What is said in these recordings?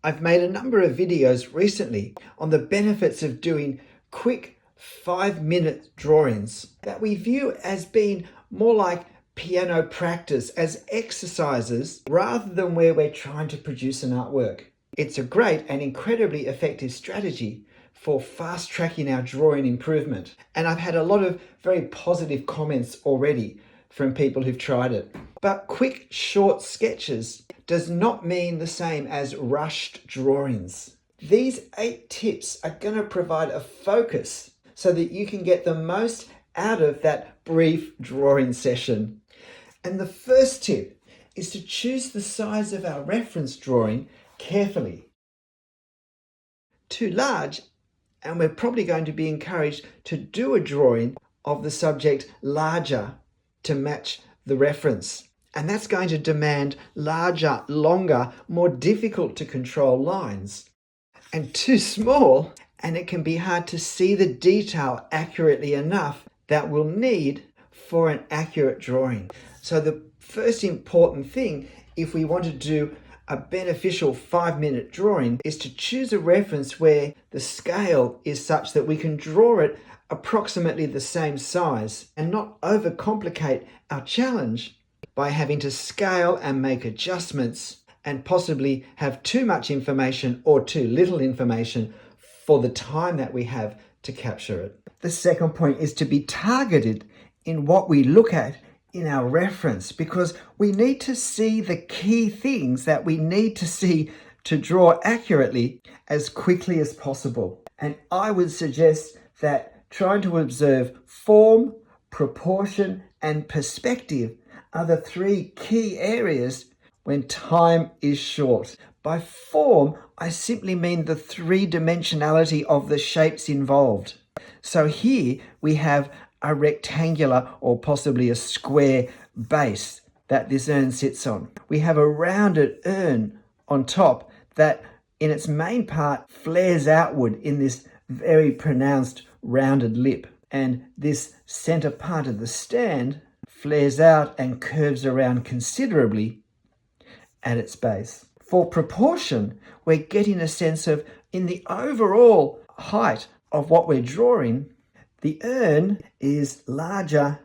I've made a number of videos recently on the benefits of doing quick 5-minute drawings that we view as being more like piano practice, as exercises rather than where we're trying to produce an artwork. It's a great and incredibly effective strategy for fast tracking our drawing improvement. And I've had a lot of very positive comments already from people who've tried it. But quick, short sketches does not mean the same as rushed drawings. These 8 tips are going to provide a focus so that you can get the most out of that brief drawing session. And the first tip is to choose the size of our reference drawing carefully. Too large, and we're probably going to be encouraged to do a drawing of the subject larger to match the reference. And that's going to demand larger, longer, more difficult to control lines. And too small, and it can be hard to see the detail accurately enough that we'll need for an accurate drawing. So the first important thing, if we want to do a beneficial 5-minute drawing, is to choose a reference where the scale is such that we can draw it approximately the same size and not overcomplicate our challenge by having to scale and make adjustments and possibly have too much information or too little information for the time that we have to capture it. The second point is to be targeted in what we look at in our reference, because we need to see the key things that we need to see to draw accurately as quickly as possible. And I would suggest that trying to observe form, proportion, and perspective are the 3 key areas when time is short. By form, I simply mean the 3-dimensionality of the shapes involved. So here we have a rectangular or possibly a square base that this urn sits on. We have a rounded urn on top that in its main part flares outward in this very pronounced rounded lip. And this center part of the stand flares out and curves around considerably at its base. For proportion, we're getting a sense of, in the overall height of what we're drawing, the urn is larger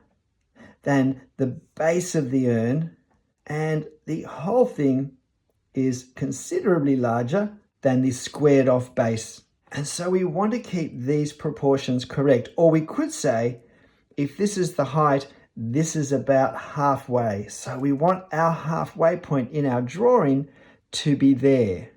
than the base of the urn, and the whole thing is considerably larger than the squared off base. And so we want to keep these proportions correct. Or we could say, if this is the height, this is about halfway. So we want our halfway point in our drawing to be there.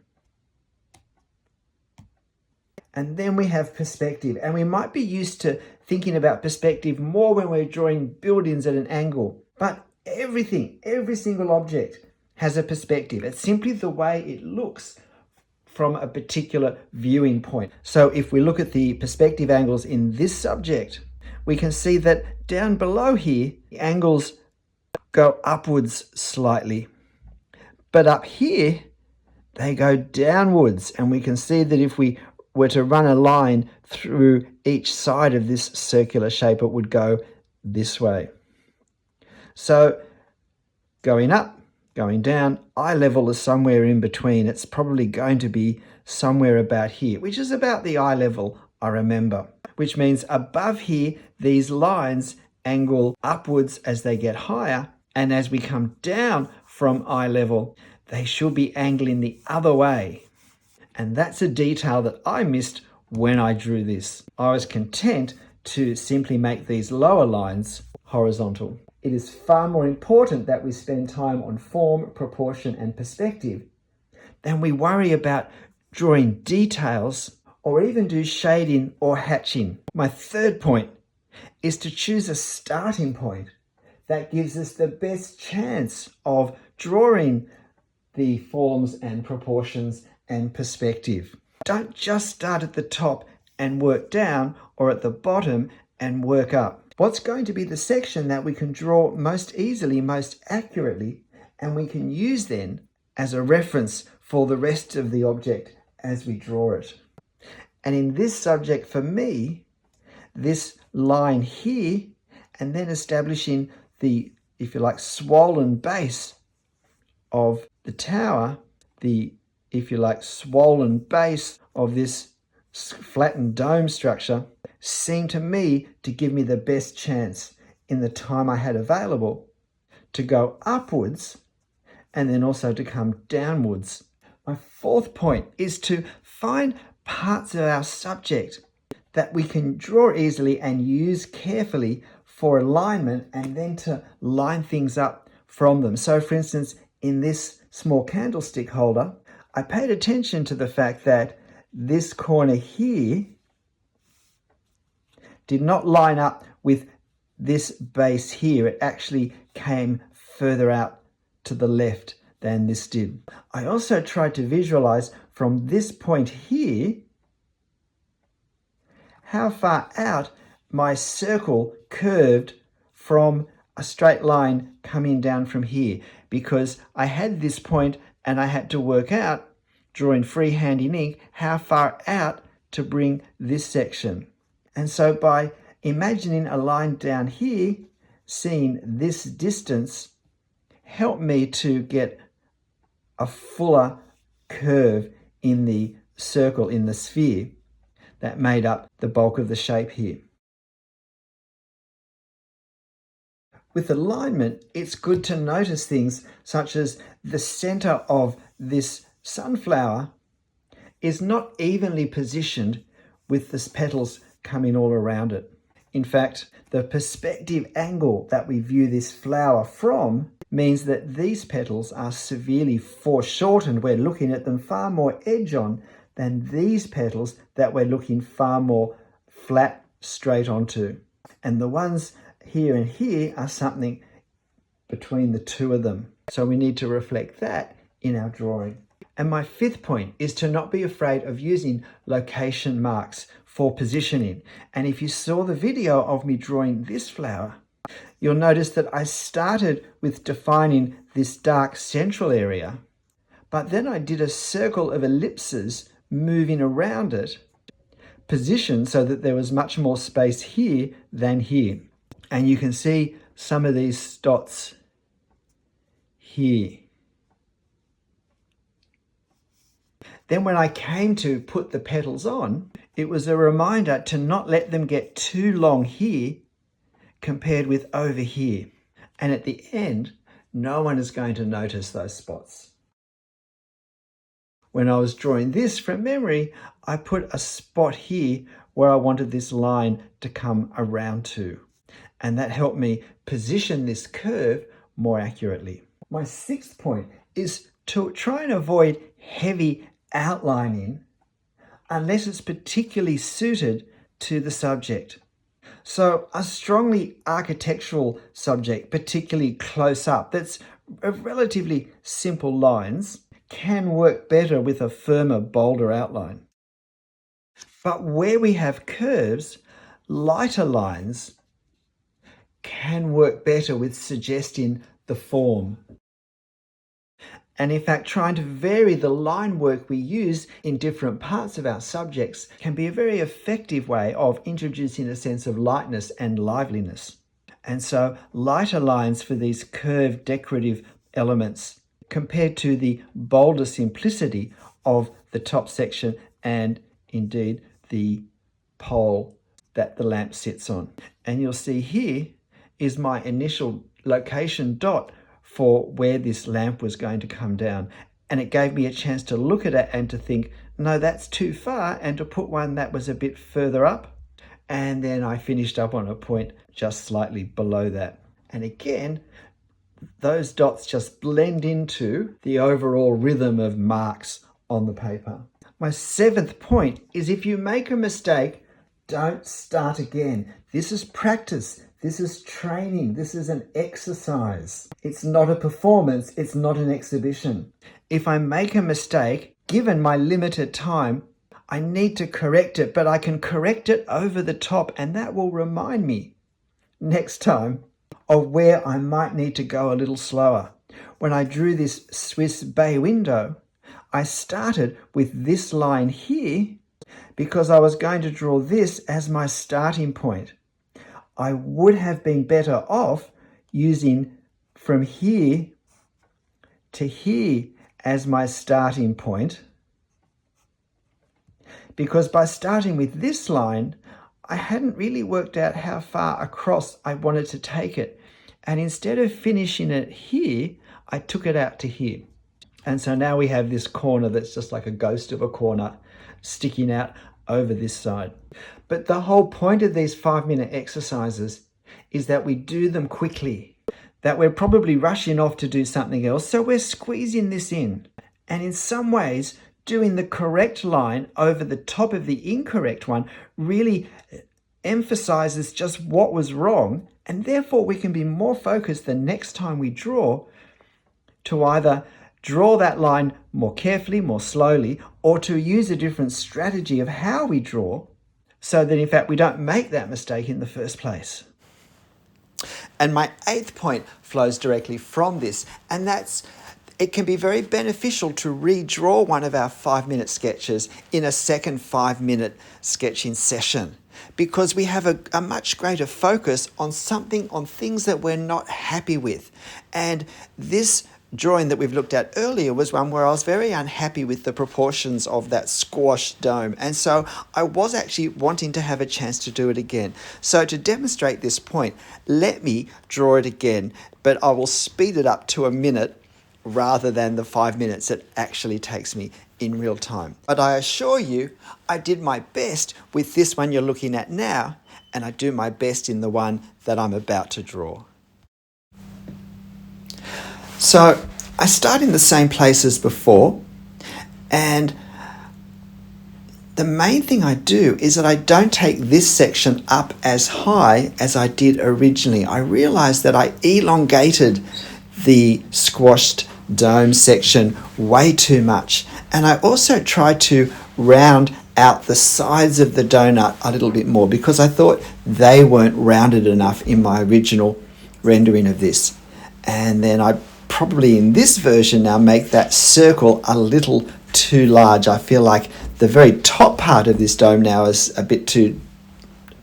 And then we have perspective. And we might be used to thinking about perspective more when we're drawing buildings at an angle. But everything, every single object has a perspective. It's simply the way it looks from a particular viewing point. So if we look at the perspective angles in this subject, we can see that down below here, the angles go upwards slightly. But up here, they go downwards. And we can see that if we were to run a line through each side of this circular shape, it would go this way. So going up, going down, eye level is somewhere in between. It's probably going to be somewhere about here, which is about the eye level, I remember, which means above here, these lines angle upwards as they get higher. And as we come down from eye level, they should be angling the other way. And that's a detail that I missed when I drew this. I was content to simply make these lower lines horizontal. It is far more important that we spend time on form, proportion, and perspective than we worry about drawing details or even do shading or hatching. My third point is to choose a starting point that gives us the best chance of drawing the forms and proportions and perspective. Don't just start at the top and work down, or at the bottom and work up. What's going to be the section that we can draw most easily, most accurately, and we can use then as a reference for the rest of the object as we draw it. And in this subject, for me, this line here, and then establishing the, if you like, swollen base of the tower, the if you like, swollen base of this flattened dome structure seemed to me to give me the best chance in the time I had available to go upwards and then also to come downwards. My fourth point is to find parts of our subject that we can draw easily and use carefully for alignment, and then to line things up from them. So for instance, in this small candlestick holder, I paid attention to the fact that this corner here did not line up with this base here. It actually came further out to the left than this did. I also tried to visualize from this point here how far out my circle curved from a straight line coming down from here, because I had this point and I had to work out, drawing freehand in ink, how far out to bring this section. And so by imagining a line down here, seeing this distance helped me to get a fuller curve in the circle, in the sphere, that made up the bulk of the shape here. With alignment, it's good to notice things such as the center of this sunflower is not evenly positioned with the petals coming all around it. In fact, the perspective angle that we view this flower from means that these petals are severely foreshortened. We're looking at them far more edge on than these petals that we're looking far more flat straight onto. And the ones here and here are something between the two of them. So we need to reflect that in our drawing. And my fifth point is to not be afraid of using location marks for positioning. And if you saw the video of me drawing this flower, you'll notice that I started with defining this dark central area, but then I did a circle of ellipses moving around it, positioned so that there was much more space here than here. And you can see some of these dots here. Then when I came to put the petals on, it was a reminder to not let them get too long here compared with over here. And at the end, no one is going to notice those spots. When I was drawing this from memory, I put a spot here where I wanted this line to come around to. And that helped me position this curve more accurately. My sixth point is to try and avoid heavy outlining unless it's particularly suited to the subject. So a strongly architectural subject, particularly close up, that's relatively simple lines, can work better with a firmer, bolder outline. But where we have curves, lighter lines can work better with suggesting the form. And in fact, trying to vary the line work we use in different parts of our subjects can be a very effective way of introducing a sense of lightness and liveliness. And so lighter lines for these curved decorative elements compared to the bolder simplicity of the top section and indeed the pole that the lamp sits on. And you'll see here is my initial location dot for where this lamp was going to come down. And it gave me a chance to look at it and to think, no, that's too far, and to put one that was a bit further up. And then I finished up on a point just slightly below that. And again, those dots just blend into the overall rhythm of marks on the paper. My seventh point is, if you make a mistake, don't start again. This is practice. This is training. This is an exercise. It's not a performance. It's not an exhibition. If I make a mistake, given my limited time, I need to correct it, but I can correct it over the top, and that will remind me next time of where I might need to go a little slower. When I drew this Swiss bay window, I started with this line here because I was going to draw this as my starting point. I would have been better off using from here to here as my starting point because by starting with this line, I hadn't really worked out how far across I wanted to take it. And instead of finishing it here, I took it out to here. And so now we have this corner that's just like a ghost of a corner sticking out over this side. But the whole point of these 5-minute exercises is that we do them quickly, that we're probably rushing off to do something else, so we're squeezing this in. And in some ways, doing the correct line over the top of the incorrect one really emphasizes just what was wrong, and therefore we can be more focused the next time we draw to either draw that line more carefully, more slowly, or to use a different strategy of how we draw so that in fact we don't make that mistake in the first place. And my 8th point flows directly from this, and that's it can be very beneficial to redraw one of our 5-minute sketches in a second 5-minute sketching session, because we have a much greater focus on things that we're not happy with. And this drawing that we've looked at earlier was one where I was very unhappy with the proportions of that squashed dome, and so I was actually wanting to have a chance to do it again. So to demonstrate this point, let me draw it again, but I will speed it up to a minute rather than the 5 minutes it actually takes me in real time. But I assure you, I did my best with this one you're looking at now, and I do my best in the one that I'm about to draw. So I start in the same place as before, and the main thing I do is that I don't take this section up as high as I did originally. I realized that I elongated the squashed dome section way too much, and I also tried to round out the sides of the donut a little bit more because I thought they weren't rounded enough in my original rendering of this. And then I probably in this version now make that circle a little too large. I feel like the very top part of this dome now is a bit too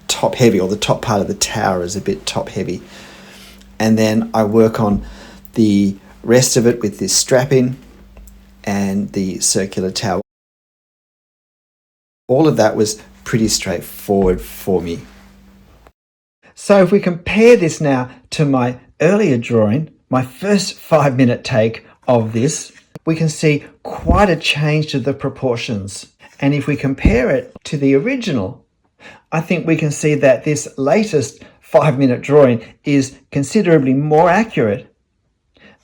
top heavy, or the top part of the tower is a bit top heavy. And then I work on the rest of it with this strapping and the circular tower. All of that was pretty straightforward for me. So if we compare this now to my earlier drawing, my first 5-minute take of this, we can see quite a change to the proportions. And if we compare it to the original, I think we can see that this latest 5-minute drawing is considerably more accurate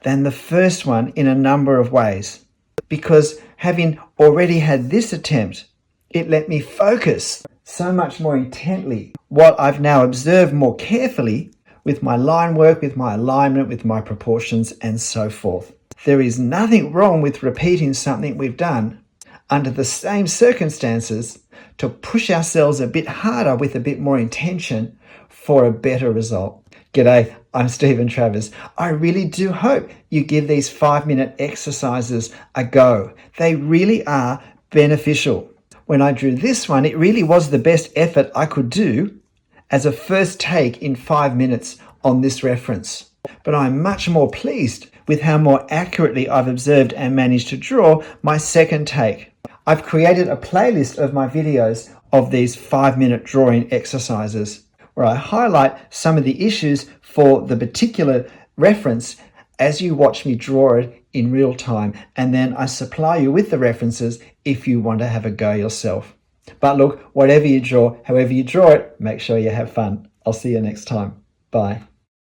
than the first one in a number of ways. Because having already had this attempt, it let me focus so much more intently what I've now observed more carefully with my line work, with my alignment, with my proportions, and so forth. There is nothing wrong with repeating something we've done under the same circumstances to push ourselves a bit harder with a bit more intention for a better result. G'day, I'm Stephen Travers. I really do hope you give these 5-minute exercises a go. They really are beneficial. When I drew this one, it really was the best effort I could do as a first take in 5 minutes on this reference. But I'm much more pleased with how more accurately I've observed and managed to draw my second take. I've created a playlist of my videos of these 5-minute drawing exercises where I highlight some of the issues for the particular reference as you watch me draw it in real time, and then I supply you with the references if you want to have a go yourself. But look, whatever you draw, however you draw it, make sure you have fun. I'll see you next time. Bye.